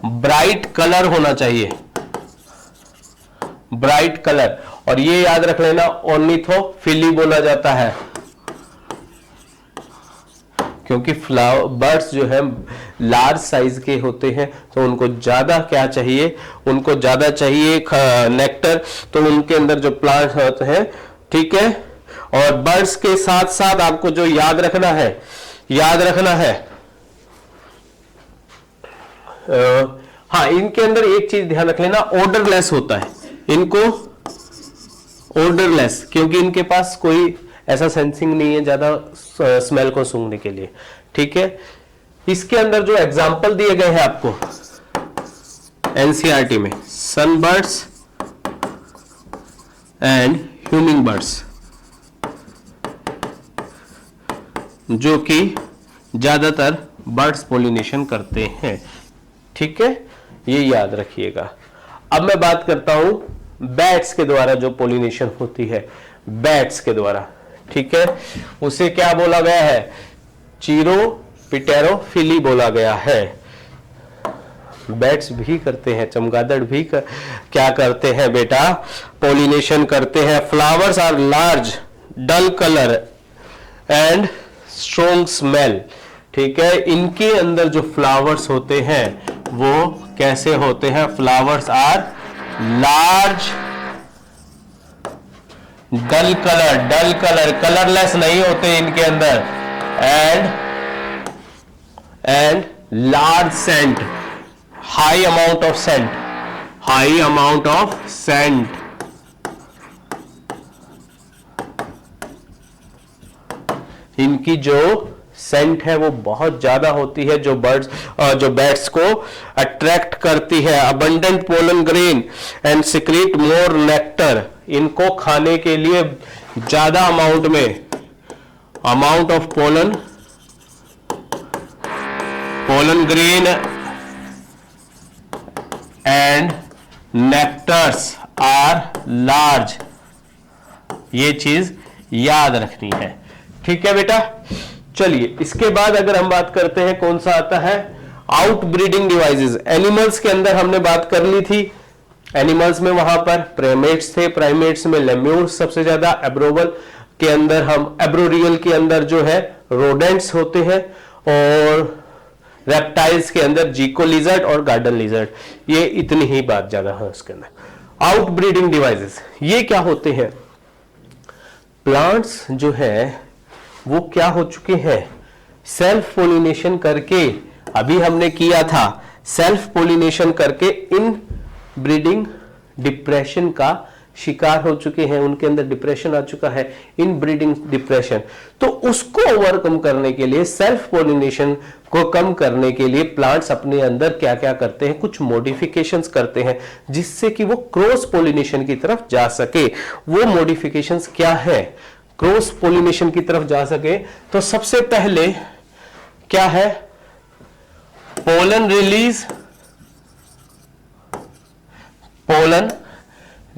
ब्राइट कलर होना चाहिए, ब्राइट कलर। और ये याद रख लेना, ऑर्निथोफिली बोला जाता है, क्योंकि फ्लावर बर्ड्स जो है लार्ज साइज के होते हैं, तो उनको ज्यादा क्या चाहिए? उनको ज्यादा चाहिए नेक्टर, तो उनके अंदर जो प्लांट होते हैं। ठीक है, और बर्ड्स के साथ साथ आपको जो याद रखना है, हाँ, इनके अंदर एक चीज ध्यान रख लेना, ऑर्डरलेस होता है। इनको ऑर्डरलेस, क्योंकि इनके पास कोई ऐसा सेंसिंग नहीं है ज्यादा स्मेल को सूंघने के लिए। ठीक है, इसके अंदर जो एग्जाम्पल दिए गए हैं आपको एनसीईआरटी में, सनबर्ड्स एंड ह्यूमिंग बर्ड्स, जो कि ज्यादातर बर्ड्स पोलिनेशन करते हैं। ठीक है, ये याद रखिएगा। अब मैं बात करता हूं बैट्स के द्वारा जो पोलिनेशन होती है, बैट्स के द्वारा। ठीक है, उसे क्या बोला गया है, चिरोपिटेरोफिली बोला गया है। बैट्स भी करते हैं, चमगादड़ भी क्या करते हैं बेटा, पॉलिनेशन करते हैं। Flowers are large, dull colour and strong smell. ठीक है, इनके अंदर जो फ्लावर्स होते हैं वो कैसे होते हैं, flowers are large, dull colour, colourless नहीं होते इनके अंदर, and large scent, high amount of scent, इनकी जो सेंट है वो बहुत ज्यादा होती है, जो बैट्स को अट्रैक्ट करती है। Abundant pollen grain and secrete more nectar, इनको खाने के लिए ज्यादा amount of pollen grain and nectars are large, ये चीज याद रखनी है। ठीक है बेटा, चलिए इसके बाद अगर हम बात करते हैं कौन सा आता है, आउट ब्रीडिंग डिवाइसेस। एनिमल्स के अंदर हमने बात कर ली थी, एनिमल्स में वहां पर प्राइमेट्स थे, प्राइमेट्स में लेम्यूर्स सबसे ज्यादा, एब्रोवल के अंदर एब्रोरियल के अंदर जो है रोडेंट्स होते हैं, और रेप्टाइल्स के अंदर जीको लिजर्ड और गार्डन लिजर्ड, ये इतनी ही बात ज्यादा है उसके अंदर। आउट ब्रीडिंग डिवाइसेस ये क्या होते हैं, प्लांट्स जो है वो क्या हो चुके हैं, सेल्फ पोलिनेशन करके, अभी हमने किया था, सेल्फ पोलिनेशन करके इन ब्रीडिंग डिप्रेशन का शिकार हो चुके हैं, उनके अंदर डिप्रेशन आ चुका है, इन ब्रीडिंग डिप्रेशन। तो उसको ओवरकम करने के लिए, सेल्फ पोलिनेशन को कम करने के लिए प्लांट्स अपने अंदर क्या क्या करते हैं, कुछ मॉडिफिकेशंस करते हैं जिससे कि वो क्रॉस पोलिनेशन की तरफ जा सके। वो मॉडिफिकेशंस क्या है, क्रॉस पोलिनेशन की तरफ जा सके, तो सबसे पहले क्या है, pollen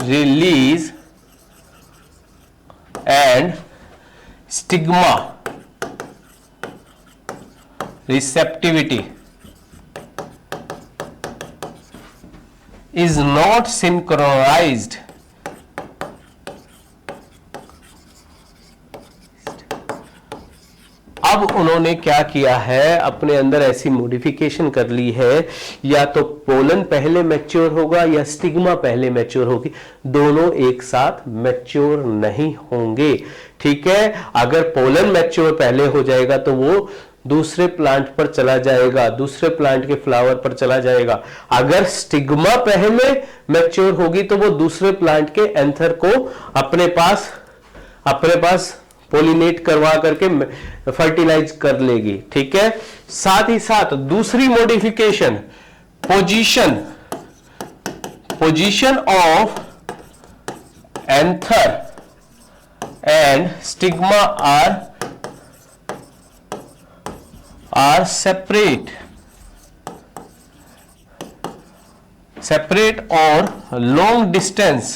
release and stigma receptivity is not synchronized अब उन्होंने क्या किया है, अपने अंदर ऐसी मॉडिफिकेशन कर ली है, या तो पोलन पहले मैच्योर होगा या स्टिग्मा पहले मैच्योर होगी, दोनों एक साथ मैच्योर नहीं होंगे। ठीक है, अगर पोलन मैच्योर पहले हो जाएगा तो वो दूसरे प्लांट पर चला जाएगा, दूसरे प्लांट के फ्लावर पर चला जाएगा। अगर स्टिग्मा पहले मैच्योर होगी तो वो दूसरे प्लांट के एंथर को अपने पास पोलिनेट करवा करके फर्टिलाइज कर लेगी। ठीक है, साथ ही साथ दूसरी modification, position of anther and stigma are separate or long distance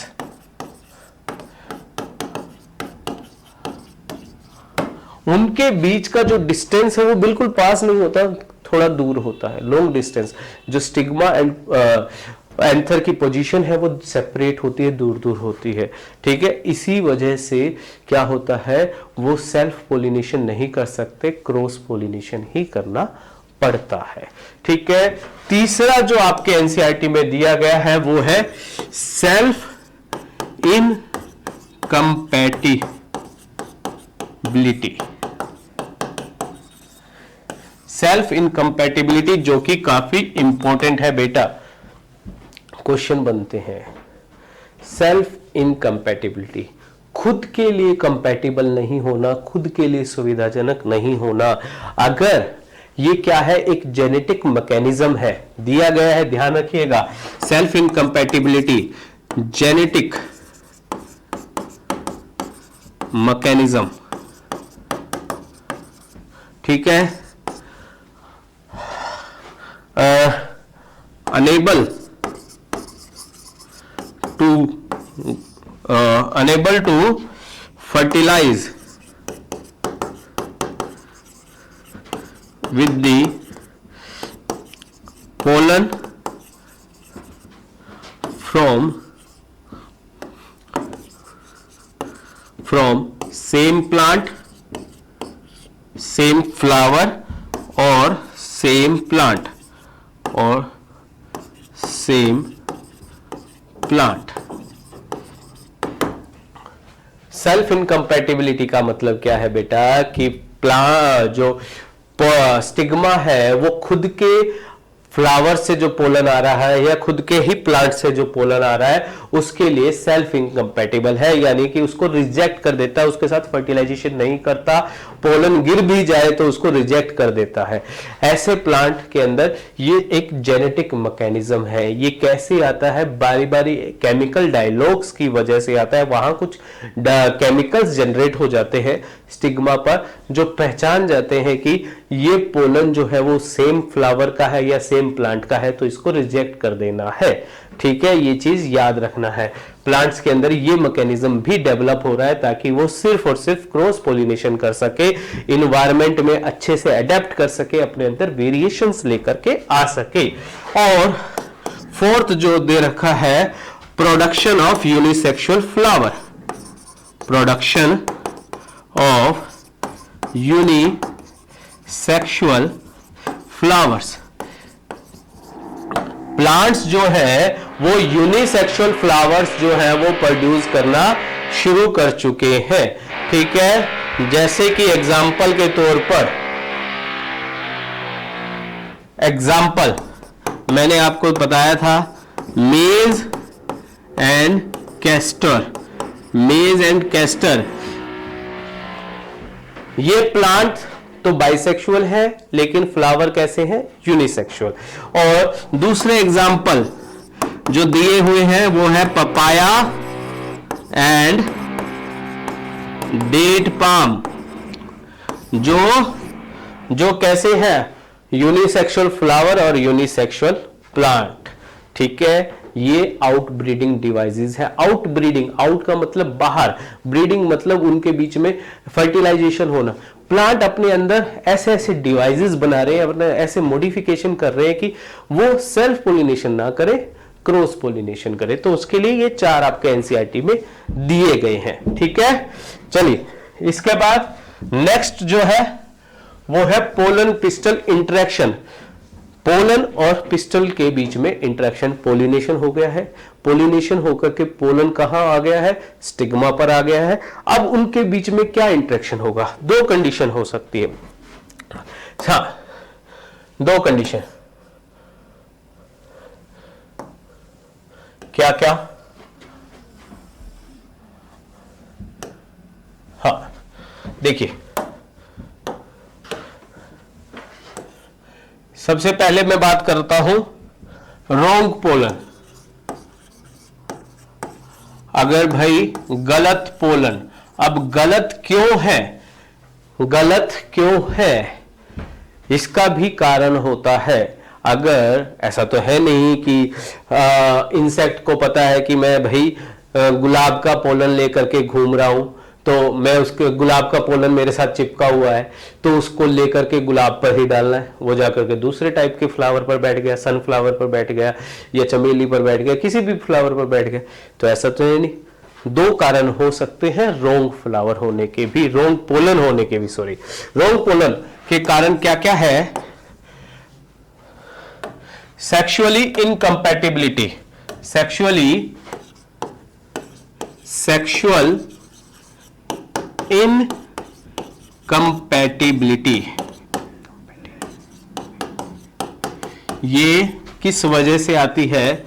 उनके बीच का जो डिस्टेंस है वो बिल्कुल पास नहीं होता, थोड़ा दूर होता है, लॉन्ग डिस्टेंस। जो स्टिग्मा एंड एंथर की पोजीशन है वो सेपरेट होती है, दूर दूर होती है। ठीक है, इसी वजह से क्या होता है, वो सेल्फ पोलिनेशन नहीं कर सकते, क्रॉस पोलिनेशन ही करना पड़ता है। ठीक है, तीसरा जो आपके एनसीईआरटी में दिया गया है वो है सेल्फ इनकम्पैटिबिलिटी। सेल्फ इनकम्पैटिबिलिटी जो कि काफी इंपॉर्टेंट है बेटा, क्वेश्चन बनते हैं। सेल्फ इनकम्पैटिबिलिटी, खुद के लिए कंपैटिबल नहीं होना, खुद के लिए सुविधाजनक नहीं होना। अगर ये क्या है, एक जेनेटिक मैकेनिज्म है, दिया गया है, ध्यान रखिएगा। सेल्फ इनकम्पैटिबिलिटी जेनेटिक मैकेनिज्म, ठीक है, unable to fertilize with the pollen from same plant, same flower or same plant or same plant। Self incompatibility का मतलब क्या है बेटा कि जो स्टिग्मा है वो खुद के फ्लावर से जो पोलन आ रहा है या खुद के ही प्लांट से जो पोलन आ रहा है उसके लिए सेल्फ इनकम्पैटिबल है, यानी कि उसको रिजेक्ट कर देता है, उसके साथ फर्टिलाइजेशन नहीं करता, पोलन गिर भी जाए तो उसको रिजेक्ट कर देता है। ऐसे प्लांट के अंदर ये एक जेनेटिक मैकेनिज्म है। ये कैसे आता है? बारी बारी केमिकल डायलॉग्स की वजह से आता है। वहां कुछ केमिकल्स जनरेट हो जाते हैं स्टिग्मा पर जो पहचान जाते हैं कि ये पोलन जो है वो सेम फ्लावर का है या सेम प्लांट का है, तो इसको रिजेक्ट कर देना है। ठीक है, ये चीज याद रखना है। प्लांट्स के अंदर ये मैकेनिज्म भी डेवलप हो रहा है ताकि वो सिर्फ और सिर्फ क्रॉस पोलिनेशन कर सके, इन्वायरमेंट में अच्छे से अडेप्ट कर सके, अपने अंदर वेरिएशंस लेकर के आ सके। और फोर्थ जो दे रखा है, production of unisexual flower, production of unisexual flowers. Plants जो है वो यूनिसेक्सुअल फ्लावर्स जो है वो प्रोड्यूस करना शुरू कर चुके हैं। ठीक है, जैसे कि एग्जाम्पल के तौर पर, एग्जाम्पल मैंने आपको बताया था मेज एंड कैस्टर, मेज एंड कैस्टर। ये प्लांट तो बाइसेक्सुअल है लेकिन फ्लावर कैसे हैं? यूनिसेक्सुअल। और दूसरे एग्जाम्पल जो दिए हुए हैं वो है पपाया एंड डेट पाम, जो कैसे है? यूनिसेक्सुअल फ्लावर और यूनिसेक्सुअल प्लांट। ठीक है, ये आउट ब्रीडिंग डिवाइसेस है। आउट ब्रीडिंग, आउट का मतलब बाहर, ब्रीडिंग मतलब उनके बीच में फर्टिलाइजेशन होना। प्लांट अपने अंदर ऐसे ऐसे डिवाइसेस बना रहे हैं, अपने ऐसे मॉडिफिकेशन कर रहे हैं कि वो सेल्फ पोलिनेशन ना करे, क्रॉस पोलिनेशन करे। तो उसके लिए ये 4 आपके एनसीईआरटी में दिए गए हैं। ठीक है, चलिए इसके बाद नेक्स्ट जो है वो है पोलन पिस्टल इंटरेक्शन। पोलन और पिस्टल के बीच में इंटरेक्शन, पोलिनेशन हो गया है, पोलिनेशन होकर के पोलन कहां आ गया है? स्टिग्मा पर आ गया है। अब उनके बीच में क्या इंटरेक्शन होगा? 2 कंडीशन हो सकती है। हाँ, 2 कंडीशन। क्या क्या? हाँ, देखिए सबसे पहले मैं बात करता हूं रॉन्ग पोलन। अगर भाई गलत पोलन, अब गलत क्यों है? गलत क्यों है इसका भी कारण होता है। अगर ऐसा तो है नहीं कि इंसेक्ट को पता है कि मैं भाई गुलाब का पोलन लेकर के घूम रहा हूं, तो मैं उसके गुलाब का पोलन मेरे साथ चिपका हुआ है तो उसको लेकर के गुलाब पर ही डालना है। वो जाकर के दूसरे टाइप के फ्लावर पर बैठ गया, सनफ्लावर पर बैठ गया या चमेली पर बैठ गया, किसी भी फ्लावर पर बैठ गया, तो ऐसा तो है नहीं। 2 कारण हो सकते हैं रॉन्ग फ्लावर होने के भी, रॉन्ग पोलन होने के भी, सॉरी, रॉन्ग पोलन के कारण क्या क्या है? Sexually incompatibility, sexual incompatibility. ये किस वजह से आती है?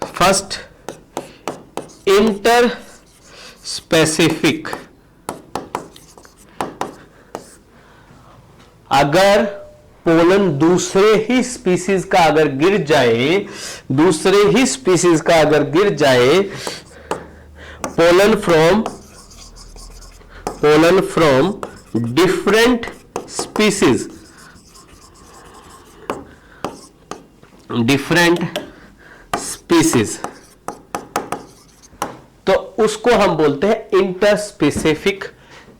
First, inter specific. अगर पोलन दूसरे ही स्पीसीज का अगर गिर जाए, दूसरे ही स्पीसीज का अगर गिर जाए, पोलन फ्रॉम डिफरेंट स्पीसीज, तो उसको हम बोलते हैं इंटरस्पेसिफिक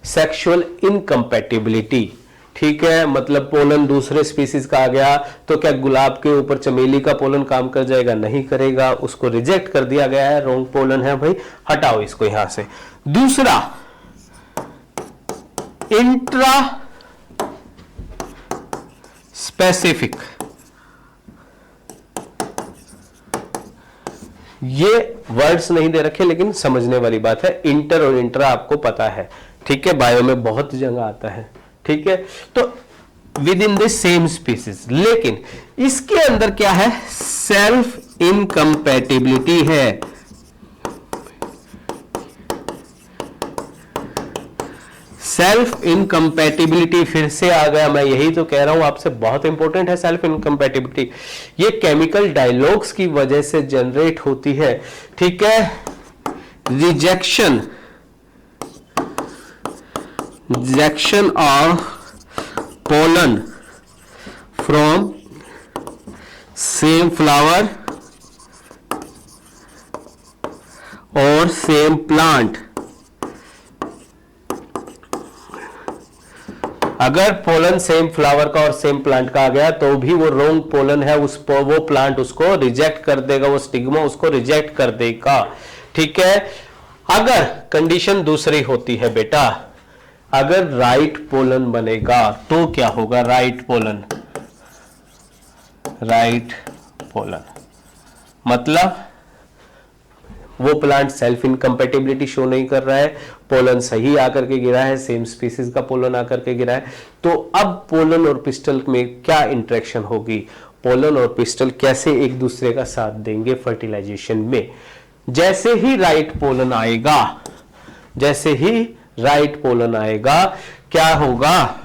सेक्सुअल इनकम्पैटिबिलिटी। ठीक है, मतलब पोलन दूसरे स्पीसीज का आ गया, तो क्या गुलाब के ऊपर चमेली का पोलन काम कर जाएगा? नहीं करेगा, उसको रिजेक्ट कर दिया गया है, रॉन्ग पोलन है भाई, हटाओ इसको यहां से। दूसरा, इंट्रा स्पेसिफिक, ये वर्ड्स नहीं दे रखे लेकिन समझने वाली बात है। इंटर और इंट्रा आपको पता है, ठीक है, बायो में बहुत जगह आता है, ठीक है। तो with in this same species, लेकिन इसके अंदर क्या है? सेल्फ इनकम्पैटिबिलिटी है। सेल्फ इनकम्पैटिबिलिटी फिर से आ गया, मैं यही तो कह रहा हूं आपसे, बहुत इंपॉर्टेंट है सेल्फ इनकम्पैटिबिलिटी। ये केमिकल डायलॉग्स की वजह से जनरेट होती है, ठीक है। Rejection of pollen from same flower और सेम प्लांट। अगर पोलन सेम फ्लावर का और सेम प्लांट का आ गया तो भी वो रॉन्ग पोलन है, वो प्लांट उसको रिजेक्ट कर देगा, वो स्टिग्मा उसको रिजेक्ट कर देगा, ठीक है। अगर कंडीशन दूसरी होती है बेटा, अगर राइट पोलन बनेगा तो क्या होगा? राइट पोलन मतलब वो प्लांट सेल्फ इनकम्पैटिबिलिटी शो नहीं कर रहा है, पोलन सही आकर के गिरा है, सेम स्पीसीज का पोलन आकर के गिरा है। तो अब पोलन और पिस्टल में क्या इंटरेक्शन होगी? पोलन और पिस्टल कैसे एक दूसरे का साथ देंगे फर्टिलाइजेशन में? जैसे ही राइट पोलन आएगा, क्या होगा?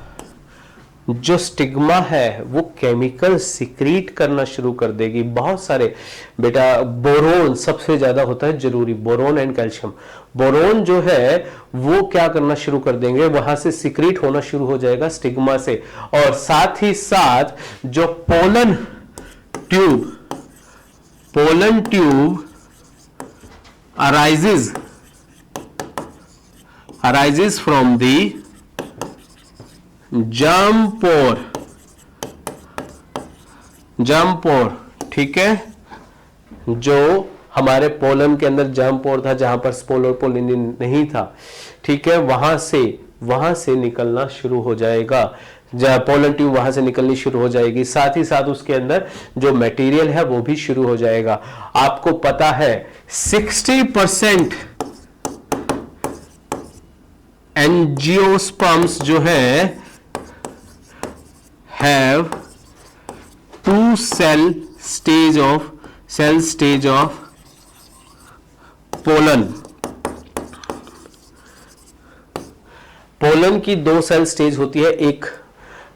जो स्टिग्मा है वो केमिकल सिक्रीट करना शुरू कर देगी, बहुत सारे बेटा। बोरोन सबसे ज्यादा होता है जरूरी, बोरोन एंड कैल्शियम। बोरोन जो है वो क्या करना शुरू कर देंगे, वहां से सिक्रीट होना शुरू हो जाएगा स्टिग्मा से, और साथ ही साथ जो pollen tube arises from the germ pore, ठीक है। जो हमारे पोलन के अंदर जर्म पोर था, जहां पर स्पोल और पोलिन नहीं था, ठीक है, वहां से निकलना शुरू हो जाएगा, पोलन ट्यूब वहां से निकलनी शुरू हो जाएगी। साथ ही साथ उसके अंदर जो मटेरियल है वो भी शुरू हो जाएगा। आपको पता है 60% एंजियोस्पर्म्स जो है have two cell stage of pollen की 2 सेल स्टेज होती है,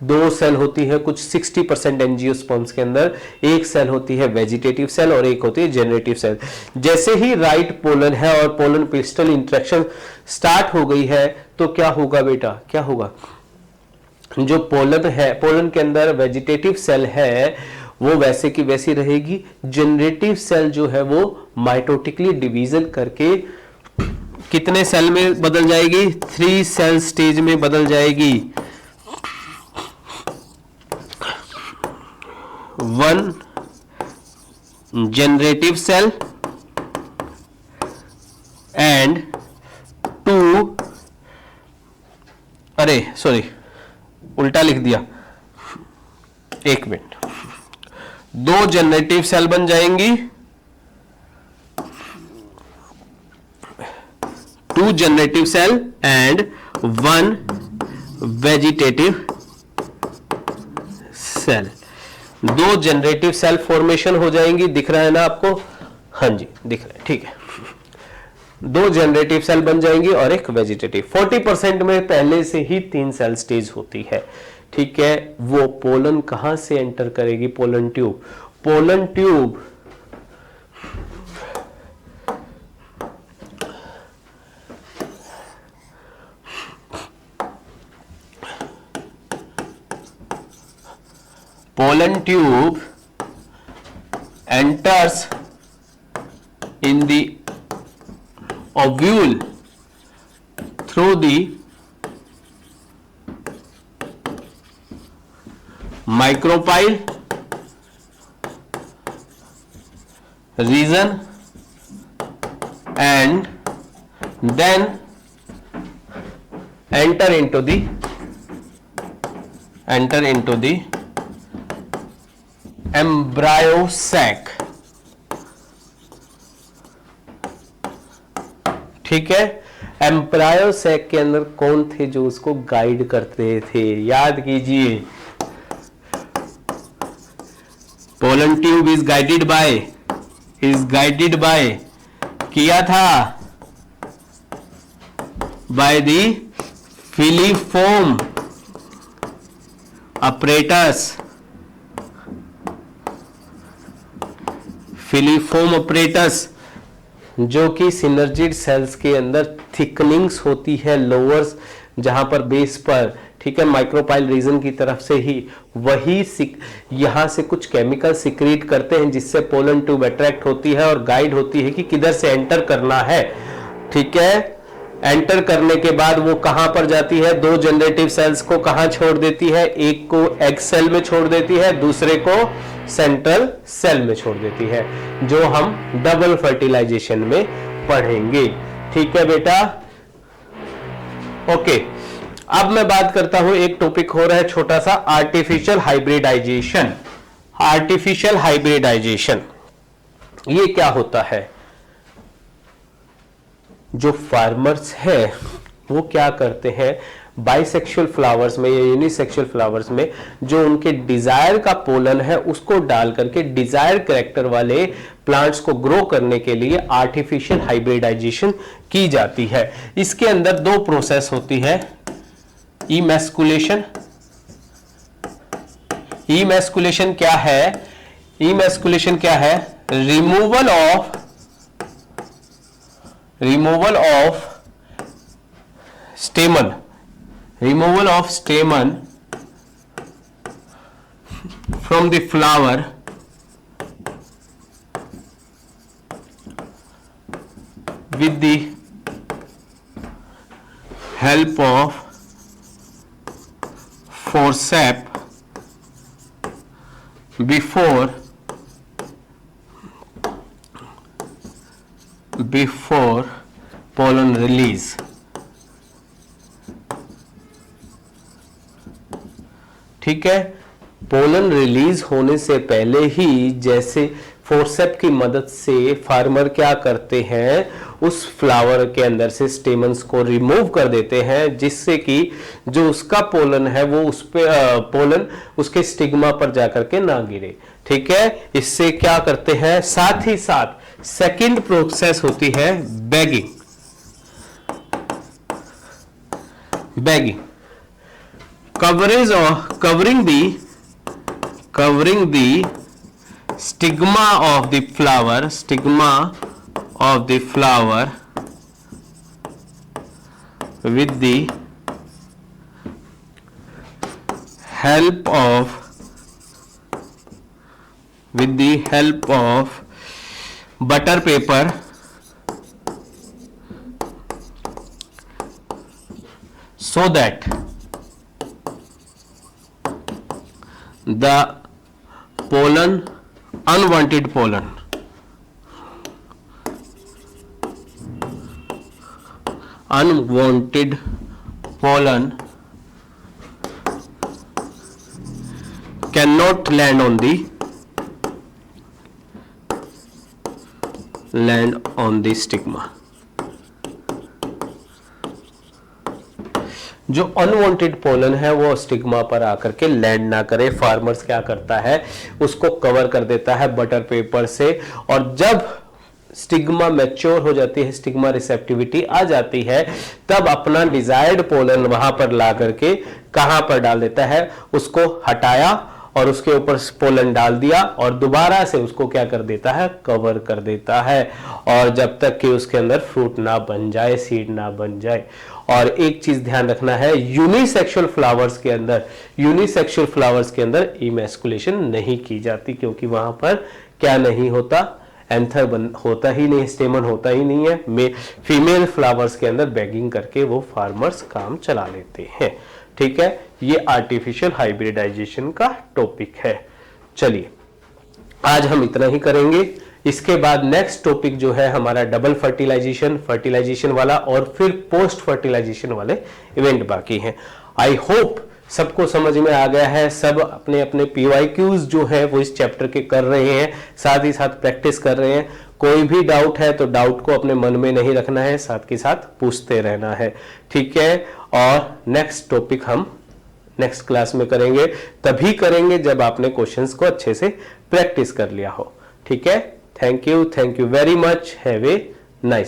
दो सेल होती है कुछ 60% एंजियोस्पर्म्स के अंदर, एक सेल होती है वेजिटेटिव सेल और एक होती है जनरेटिव सेल। जैसे ही राइट पोलन है और पोलन पिस्टल इंटरेक्शन स्टार्ट हो गई है तो क्या होगा बेटा? क्या होगा? जो पोलन है, पोलन के अंदर वेजिटेटिव सेल है वो वैसे की वैसी रहेगी। जनरेटिव सेल जो है वो माइटोटिकली डिवीजन करके कितने सेल में बदल जाएगी? 3 सेल स्टेज में बदल जाएगी। 1 जनरेटिव सेल एंड 2, अरे सॉरी उल्टा लिख दिया, 1 मिनट। 2 जनरेटिव सेल बन जाएंगी, 2 generative cell and 1 vegetative cell. 2 generative cell formation हो जाएंगी। दिख रहा है ना आपको? हाँ जी दिख रहा है, ठीक है। 2 जनरेटिव सेल बन जाएंगी और एक वेजिटेटिव। 40% में पहले से ही 3 सेल स्टेज होती है, ठीक है। वो पोलन कहां से एंटर करेगी? Pollen tube enters in the ovule through the micropyle region and then enter into the embryo sac। ठीक है, एम्ब्रायो सैक के अंदर कौन थे जो उसको गाइड करते थे? याद कीजिए, pollen tube is guided by किया था बाय द फिलीफोम अपरेटस, जो कि सिनर्जिड सेल्स के अंदर थिकनिंग्स होती है लोअर्स, जहां पर बेस पर, ठीक है, माइक्रोपाइल रीजन की तरफ से ही वही यहां से कुछ केमिकल सिक्रीट करते हैं जिससे पोलन ट्यूब अट्रैक्ट होती है और गाइड होती है कि किधर से एंटर करना है। ठीक है, एंटर करने के बाद वो कहां पर जाती है? दो जनरेटिव सेल्स को कहां छोड़ देती है? एक को एग सेल में छोड़ देती है, दूसरे को सेंट्रल सेल में छोड़ देती है, जो हम डबल फर्टिलाइजेशन में पढ़ेंगे। ठीक है बेटा, ओके। अब मैं बात करता हूं, एक टॉपिक हो रहा है छोटा सा, आर्टिफिशियल हाइब्रिडाइजेशन। ये क्या होता है? जो फार्मर्स है वो क्या करते हैं, बाइसेक्सुअल फ्लावर्स में या यूनिसेक्सुअल फ्लावर्स में जो उनके डिजायर का पोलन है उसको डाल करके डिजायर कैरेक्टर वाले प्लांट्स को ग्रो करने के लिए आर्टिफिशियल हाइब्रिडाइजेशन की जाती है। इसके अंदर दो प्रोसेस होती है, इमैस्कुलेशन। इमैस्कुलेशन क्या है? Removal of stamen from the flower with the help of forceps before pollen release। ठीक है, पोलन रिलीज होने से पहले ही जैसे फोर्सेप की मदद से फार्मर क्या करते हैं, उस फ्लावर के अंदर से स्टेमन्स को रिमूव कर देते हैं, जिससे कि जो उसका पोलन है वो उस पे पोलन उसके स्टिग्मा पर जाकर के ना गिरे। ठीक है, इससे क्या करते हैं, साथ ही साथ सेकंड प्रोसेस होती है bagging. covering the stigma of the flower with the help of butter paper so that the unwanted pollen cannot land on the stigma। जो अनवांटेड पोलन है वो स्टिग्मा पर आकर के लैंड ना करे, फार्मर्स क्या करता है, उसको कवर कर देता है बटर पेपर से, और जब स्टिग्मा मैच्योर हो जाती है, स्टिग्मा रिसेप्टिविटी आ जाती है, तब अपना डिजायर्ड पोलन वहां पर ला करके कहां पर डाल देता है, उसको हटाया और उसके ऊपर पोलन डाल दिया और दोबारा से उसको क्या कर देता है, कवर कर देता है, और जब तक कि उसके अंदर फ्रूट ना बन जाए, सीड ना बन जाए। और एक चीज ध्यान रखना है, यूनिसेक्सुअल फ्लावर्स के अंदर इमैस्कुलेशन नहीं की जाती, क्योंकि वहां पर क्या नहीं होता, एंथर होता ही नहीं, स्टेमन होता ही नहीं है। फीमेल फ्लावर्स के अंदर बैगिंग करके वो फार्मर्स काम चला लेते हैं। ठीक है, ये आर्टिफिशियल हाइब्रिडाइजेशन का टॉपिक है। चलिए आज हम इतना ही करेंगे। इसके बाद नेक्स्ट टॉपिक जो है हमारा डबल फर्टिलाइजेशन वाला और फिर पोस्ट फर्टिलाइजेशन वाले इवेंट बाकी हैं। आई होप सबको समझ में आ गया है, सब अपने अपने PYQs जो है वो इस चैप्टर के कर रहे हैं, साथ ही साथ प्रैक्टिस कर रहे हैं। कोई भी डाउट है तो डाउट को अपने मन में नहीं रखना है, साथ के साथ पूछते रहना है, ठीक है। और नेक्स्ट टॉपिक हम नेक्स्ट क्लास में करेंगे, तभी करेंगे जब आपने क्वेश्चंस को अच्छे से प्रैक्टिस कर लिया हो, ठीक है। Thank you very much, have a